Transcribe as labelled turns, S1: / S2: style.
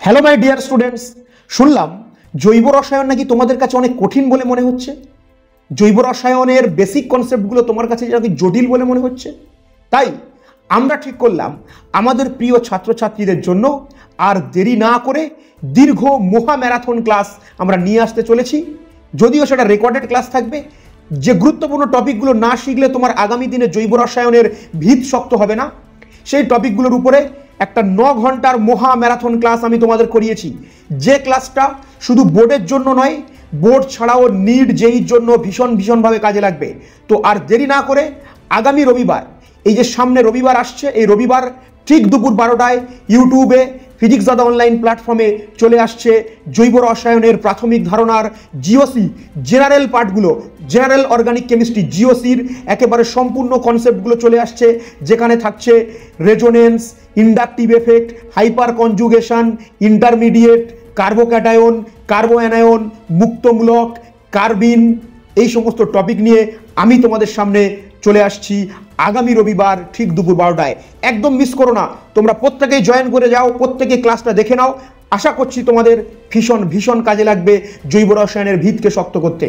S1: Hello my dear students, শুনলাম জৈব রসায়ন নাকি তোমাদের কাছে অনেক কঠিন বলে মনে হচ্ছে। জৈব রসায়নের বেসিক কনসেপ্টগুলো তোমার কাছে নাকি জটিল বলে মনে হচ্ছে। তাই আমরা ঠিক করলাম আমাদের প্রিয় ছাত্রছাত্রীদের জন্য আর দেরি না করে দীর্ঘ মহা ম্যারাথন ক্লাস আমরা নিয়ে আসতে চলেছি। যদিও সেটা রেকর্ডেড ক্লাস থাকবে, যে গুরুত্বপূর্ণ টপিকগুলো না শিখলে তোমার আগামী দিনে জৈব রসায়নের ভিত শক্ত হবে না, সেই টপিকগুলোর উপরে একটা 9 ঘন্টার মহা ম্যারাথন ক্লাস আমি তোমাদের করিয়েছি। যে ক্লাসটা শুধু বোর্ডের জন্য নয়, বোর্ড ছাড়াও নিট জেইর জন্য ভীষণভাবে কাজে লাগবে। তো আর দেরি না করে আগামী রবিবার, এই যে সামনে রবিবার আসছে, এই রবিবার ঠিক দুপুর 12টায় ইউটিউবে ফিজিক্স দাদা অনলাইন প্ল্যাটফর্মে চলে আসছে জৈব রসায়নের প্রাথমিক ধারণার জিওসি জেনারেল পার্টগুলো, জেনারেল অর্গানিক কেমিস্ট্রি জিওসির একেবারে সম্পূর্ণ কনসেপ্টগুলো চলে আসছে, যেখানে থাকছে resonance, inductive effect, hyperconjugation, intermediate, carbocation, carbanion, মুক্তমূলক, কার্বিন, এই সমস্ত টপিক নিয়ে আমি তোমাদের সামনে চলে আসছি আগামী রবিবার ঠিক দুপুর 12টায়। একদম মিস করো না, তোমরা প্রত্যেকেই জয়েন করে যাও, প্রত্যেকে ক্লাসটা দেখে নাও। আশা করছি তোমাদের ভীষণ কাজে লাগবে জৈব রসায়নের ভিতকে শক্ত করতে।